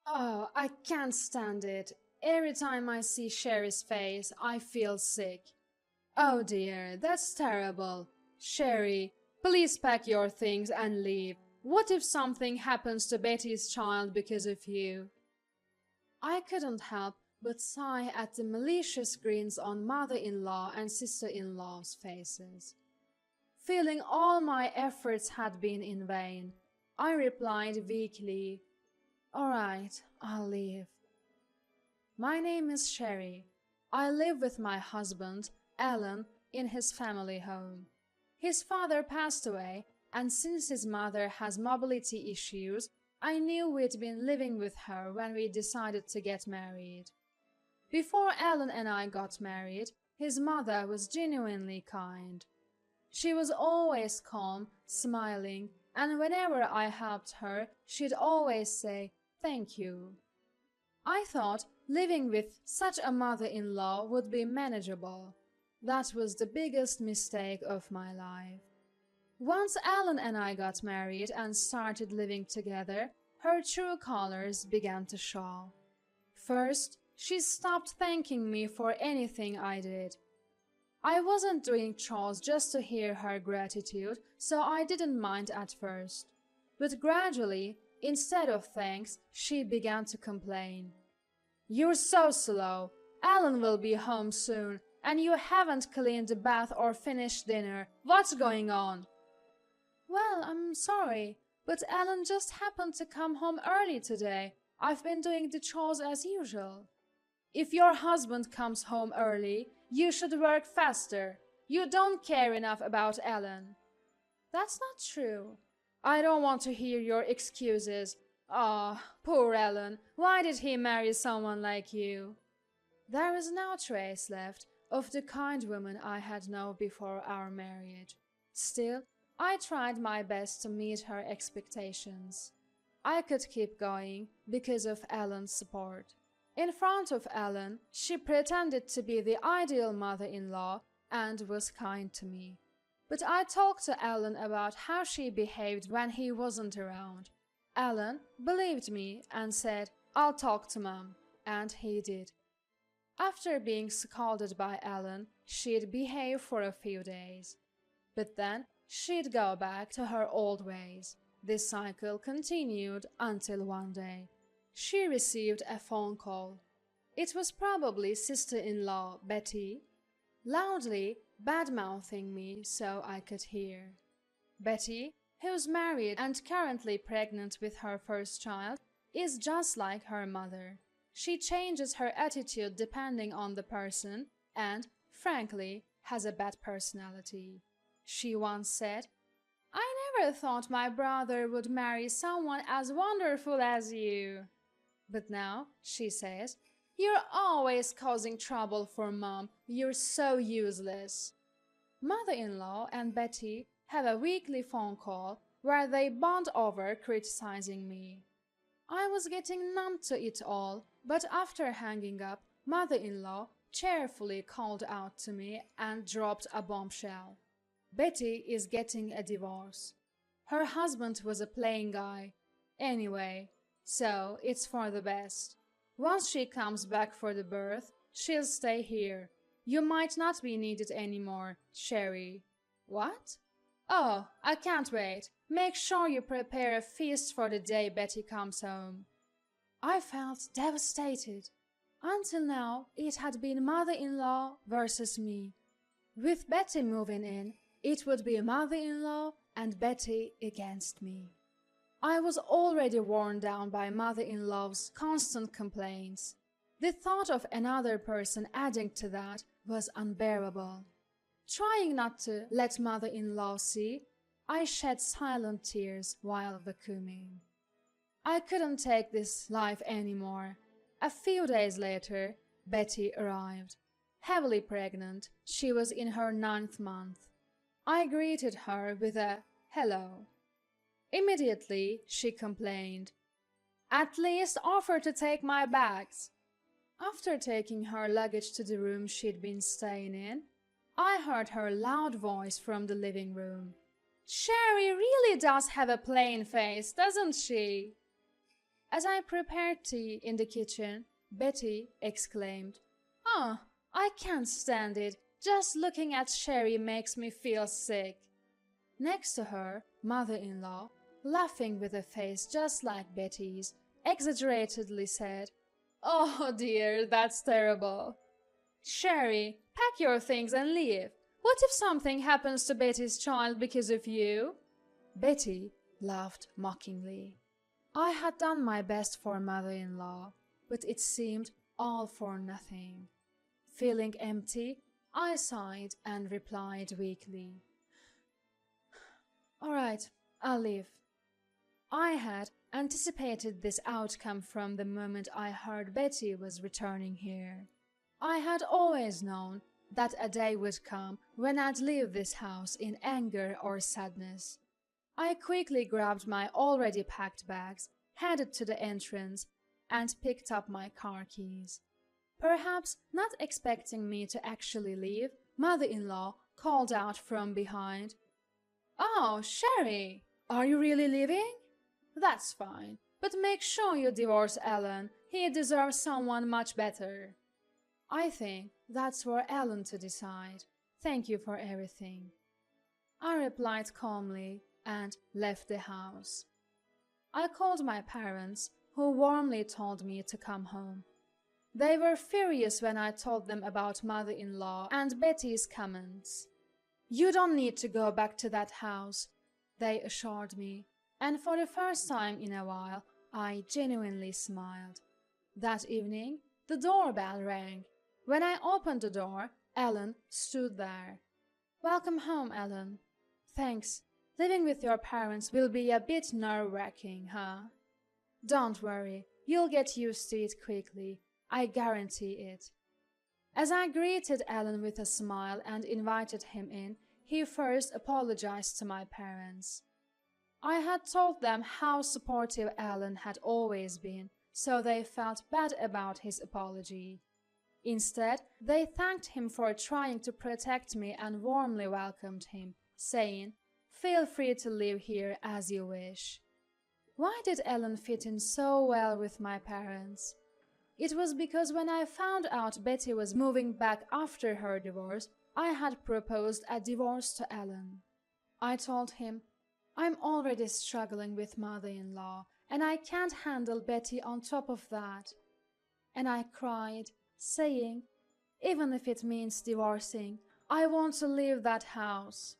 Oh, I can't stand it. Every time I see Sherry's face, I feel sick. Oh dear, that's terrible. Sherry, please pack your things and leave. What if something happens to Betty's child because of you? I couldn't help but sigh at the malicious grins on mother-in-law and sister-in-law's faces. Feeling all my efforts had been in vain, I replied weakly, "All right, I'll leave." My name is Sherry. I live with my husband, Alan, in his family home. His father passed away, and since his mother has mobility issues, I knew we'd been living with her when we decided to get married. Before Alan and I got married, his mother was genuinely kind. She was always calm, smiling, and whenever I helped her, she'd always say, "Thank you." I thought living with such a mother-in-law would be manageable. That was the biggest mistake of my life. Once Alan and I got married and started living together, her true colors began to show. First, she stopped thanking me for anything I did. I wasn't doing chores just to hear her gratitude, so I didn't mind at first. But gradually, instead of thanks, she began to complain. "You're so slow. Alan will be home soon, and you haven't cleaned the bath or finished dinner. What's going on?" "Well, I'm sorry, but Alan just happened to come home early today. I've been doing the chores as usual." "If your husband comes home early, you should work faster. You don't care enough about Alan." "That's not true." "I don't want to hear your excuses. Ah, poor Alan. Why did he marry someone like you?" There was no trace left of the kind woman I had known before our marriage. Still, I tried my best to meet her expectations. I could keep going because of Alan's support. In front of Alan, she pretended to be the ideal mother-in-law and was kind to me. But I talked to Alan about how she behaved when he wasn't around. Alan believed me and said, "I'll talk to Mom," and he did. After being scolded by Alan, she'd behave for a few days. But then she'd go back to her old ways. This cycle continued until one day she received a phone call. It was probably sister-in-law Betty, loudly bad-mouthing me so I could hear. Betty, who's married and currently pregnant with her first child, is just like her mother. She changes her attitude depending on the person and, frankly, has a bad personality. She once said, "I never thought my brother would marry someone as wonderful as you." But now, she says, "You're always causing trouble for Mom. You're so useless." Mother-in-law and Betty have a weekly phone call where they bond over criticizing me. I was getting numb to it all, but after hanging up, mother-in-law cheerfully called out to me and dropped a bombshell. Betty is getting a divorce. Her husband was a plain guy. Anyway, so it's for the best. Once she comes back for the birth, she'll stay here. You might not be needed anymore, Sherry. What? Oh, I can't wait. Make sure you prepare a feast for the day Betty comes home. I felt devastated. Until now, it had been mother-in-law versus me. With Betty moving in, it would be mother-in-law and Betty against me. I was already worn down by mother-in-law's constant complaints. The thought of another person adding to that was unbearable. Trying not to let mother-in-law see, I shed silent tears while vacuuming. I couldn't take this life anymore. A few days later, Betty arrived. Heavily pregnant, she was in her 9th month. I greeted her with a "hello." Immediately, she complained, "At least offer to take my bags." After taking her luggage to the room she'd been staying in, I heard her loud voice from the living room. "Sherry really does have a plain face, doesn't she?" As I prepared tea in the kitchen, Betty exclaimed, "Oh, I can't stand it. Just looking at Sherry makes me feel sick." Next to her, mother-in-law, laughing with a face just like Betty's, exaggeratedly said, "Oh dear, that's terrible. Sherry, pack your things and leave. What if something happens to Betty's child because of you?" Betty laughed mockingly. I had done my best for mother-in-law, but it seemed all for nothing. Feeling empty, I sighed and replied weakly, "All right, I'll leave." I had anticipated this outcome from the moment I heard Betty was returning here. I had always known that a day would come when I'd leave this house in anger or sadness. I quickly grabbed my already packed bags, headed to the entrance, and picked up my car keys. Perhaps not expecting me to actually leave, mother-in-law called out from behind, "Oh, Sherry, are you really leaving? That's fine, but make sure you divorce Alan. He deserves someone much better." "I think that's for Alan to decide. Thank you for everything," I replied calmly and left the house. I called my parents, who warmly told me to come home. They were furious when I told them about mother-in-law and Betty's comments. "You don't need to go back to that house," they assured me, and for the first time in a while, I genuinely smiled. That evening, the doorbell rang. When I opened the door, Ellen stood there. "Welcome home, Ellen." "Thanks. Living with your parents will be a bit nerve-wracking, huh?" "Don't worry, you'll get used to it quickly. I guarantee it." As I greeted Alan with a smile and invited him in, he first apologized to my parents. I had told them how supportive Alan had always been, so they felt bad about his apology. Instead, they thanked him for trying to protect me and warmly welcomed him, saying, "Feel free to live here as you wish." Why did Ellen fit in so well with my parents? It was because when I found out Betty was moving back after her divorce, I had proposed a divorce to Ellen. I told him, "I'm already struggling with mother-in-law, and I can't handle Betty on top of that." And I cried, saying, "Even if it means divorcing, I want to leave that house."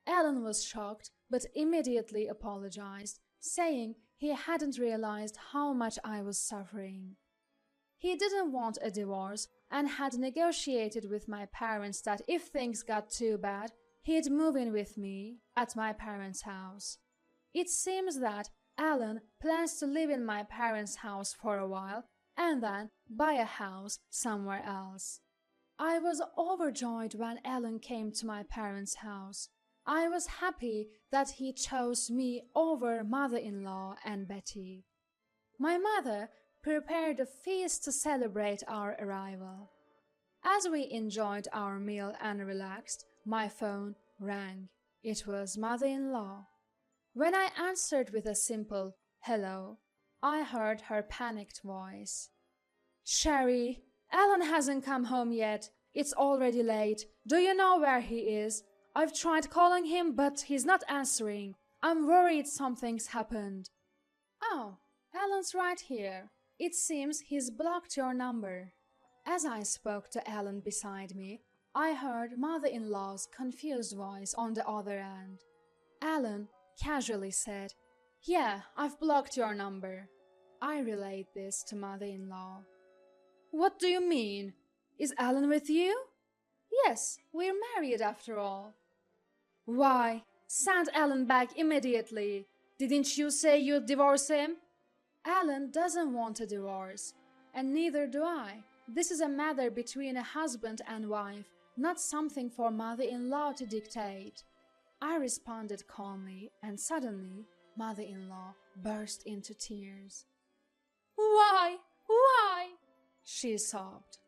Alan was shocked, but immediately apologized, saying he hadn't realized how much I was suffering. He didn't want a divorce and had negotiated with my parents that if things got too bad, he'd move in with me at my parents' house. It seems that Alan plans to live in my parents' house for a while and then buy a house somewhere else. I was overjoyed when Alan came to my parents' house. I was happy that he chose me over mother-in-law and Betty. My mother prepared a feast to celebrate our arrival. As we enjoyed our meal and relaxed, my phone rang. It was mother-in-law. When I answered with a simple "hello," I heard her panicked voice. "Sherry, Alan hasn't come home yet. It's already late. Do you know where he is? I've tried calling him, but he's not answering. I'm worried something's happened." "Oh, Alan's right here. It seems he's blocked your number." As I spoke to Alan beside me, I heard mother-in-law's confused voice on the other end. Alan casually said, "Yeah, I've blocked your number." I relayed this to mother-in-law. "What do you mean? Is Alan with you?" "Yes, we're married after all." "Why, send Alan back immediately. Didn't you say you'd divorce him?" "Alan doesn't want a divorce, and neither do I. This is a matter between a husband and wife, not something for mother-in-law to dictate." I responded calmly, and suddenly mother-in-law burst into tears. "Why? Why?" she sobbed.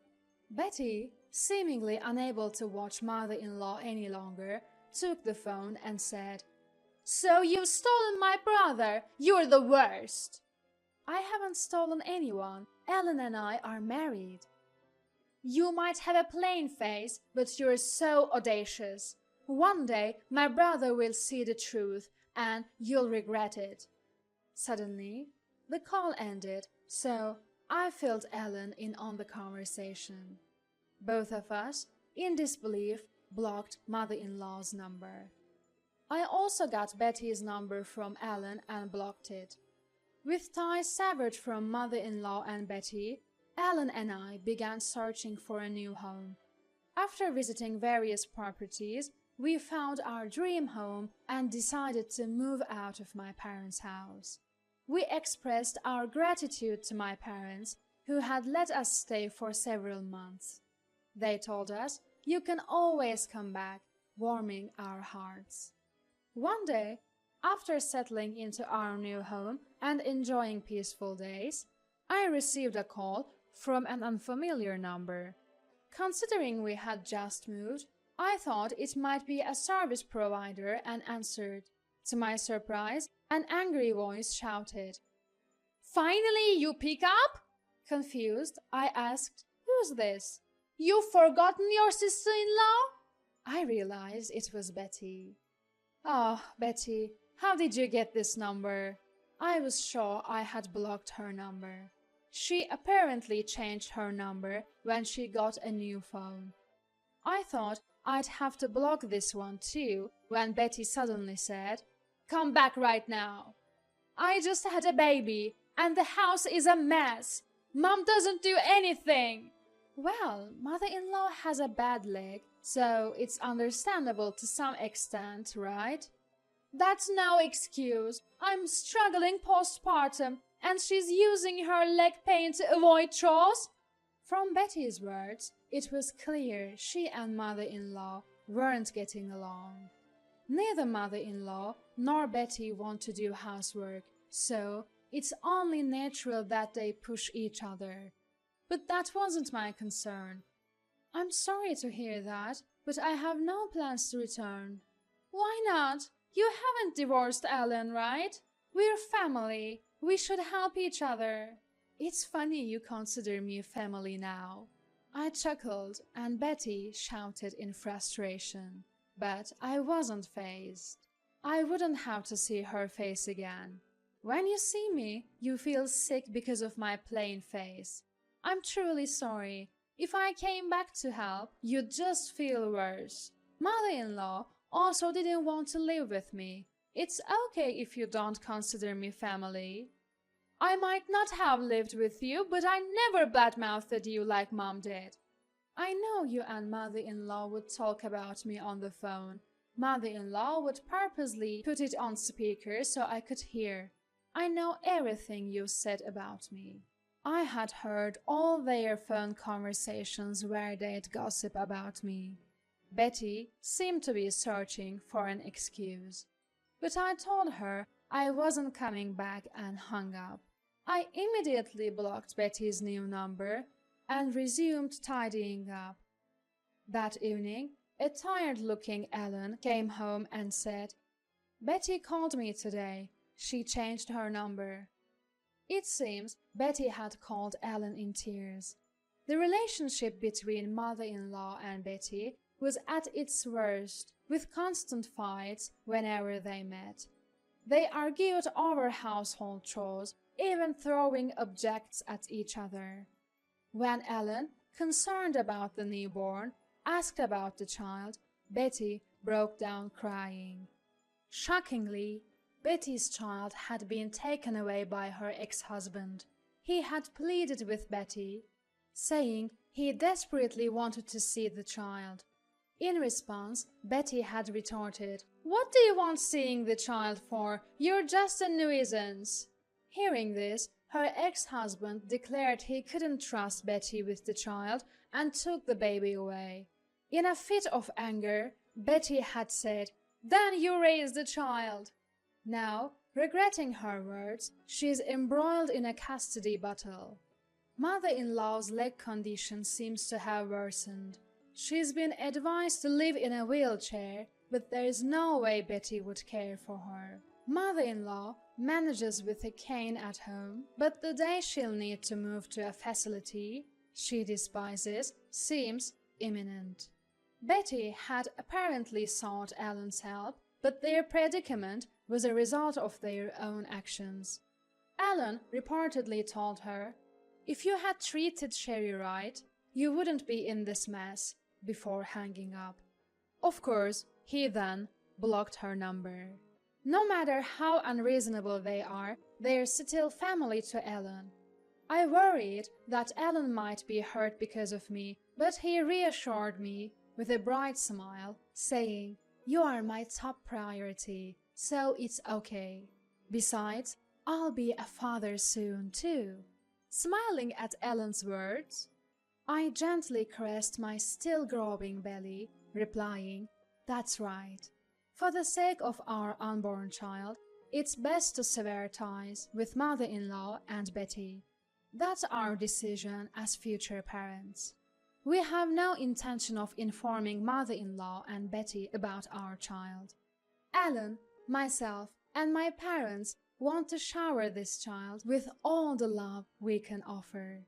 Betty, seemingly unable to watch mother-in-law any longer, took the phone and said, "So you've stolen my brother? You're the worst." I haven't stolen anyone. Ellen and I are married. You might have a plain face, but you're so audacious. One day, my brother will see the truth, and you'll regret it. Suddenly, the call ended, so I filled Ellen in on the conversation. Both of us, in disbelief, blocked mother-in-law's number. I also got Betty's number from Ellen and blocked it. With ties severed from mother-in-law and Betty, Ellen and I began searching for a new home. After visiting various properties, we found our dream home and decided to move out of my parents' house. We expressed our gratitude to my parents, who had let us stay for several months. They told us, "You can always come back," warming our hearts. One day, after settling into our new home and enjoying peaceful days, I received a call from an unfamiliar number. Considering we had just moved, I thought it might be a service provider and answered. To my surprise, an angry voice shouted, "Finally, you pick up?" Confused, I asked, "Who's this?" "You've forgotten your sister-in-law?" I realized it was Betty. "Oh, Betty, how did you get this number?" I was sure I had blocked her number. She apparently changed her number when she got a new phone. I thought I'd have to block this one too when Betty suddenly said, "Come back right now. I just had a baby and the house is a mess. Mom doesn't do anything." Well, mother-in-law has a bad leg, so it's understandable to some extent, right? "That's no excuse. I'm struggling postpartum, and she's using her leg pain to avoid chores." From Betty's words, it was clear she and mother-in-law weren't getting along. Neither mother-in-law nor Betty want to do housework, so it's only natural that they push each other. But that wasn't my concern. "I'm sorry to hear that, but I have no plans to return." "Why not? You haven't divorced Ellen, right? We're family. We should help each other." "It's funny you consider me family now." I chuckled and Betty shouted in frustration. But I wasn't fazed. I wouldn't have to see her face again. "When you see me, you feel sick because of my plain face. I'm truly sorry. If I came back to help, you'd just feel worse. Mother-in-law also didn't want to live with me. It's okay if you don't consider me family." "I might not have lived with you, but I never badmouthed you like Mom did." "I know you and mother-in-law would talk about me on the phone. Mother-in-law would purposely put it on speaker so I could hear. I know everything you said about me." I had heard all their phone conversations where they'd gossip about me. Betty seemed to be searching for an excuse. But I told her I wasn't coming back and hung up. I immediately blocked Betty's new number and resumed tidying up. That evening, a tired-looking Ellen came home and said, "Betty called me today. She changed her number." It seems Betty had called Ellen in tears. The relationship between mother-in-law and Betty was at its worst, with constant fights whenever they met. They argued over household chores, even throwing objects at each other. When Ellen, concerned about the newborn, asked about the child, Betty broke down crying. Shockingly, Betty's child had been taken away by her ex-husband. He had pleaded with Betty, saying he desperately wanted to see the child. In response, Betty had retorted, "What do you want seeing the child for? You're just a nuisance." Hearing this, her ex-husband declared he couldn't trust Betty with the child and took the baby away. In a fit of anger, Betty had said, "Then you raise the child." Now, regretting her words, she is embroiled in a custody battle. Mother-in-law's leg condition seems to have worsened. She's been advised to live in a wheelchair, but there is no way Betty would care for her. Mother-in-law manages with a cane at home, but the day she'll need to move to a facility she despises seems imminent. Betty had apparently sought Ellen's help, but their predicament was a result of their own actions. Ellen reportedly told her, "If you had treated Sherry right, you wouldn't be in this mess," before hanging up. Of course, he then blocked her number. No matter how unreasonable they are, they're still family to Ellen. I worried that Ellen might be hurt because of me, but he reassured me with a bright smile, saying, "You are my top priority, so it's okay. Besides, I'll be a father soon, too." Smiling at Ellen's words, I gently caressed my still growing belly, replying, "That's right. For the sake of our unborn child, it's best to sever ties with mother-in-law and Betty. That's our decision as future parents. We have no intention of informing mother-in-law and Betty about our child. Ellen, myself, and my parents want to shower this child with all the love we can offer."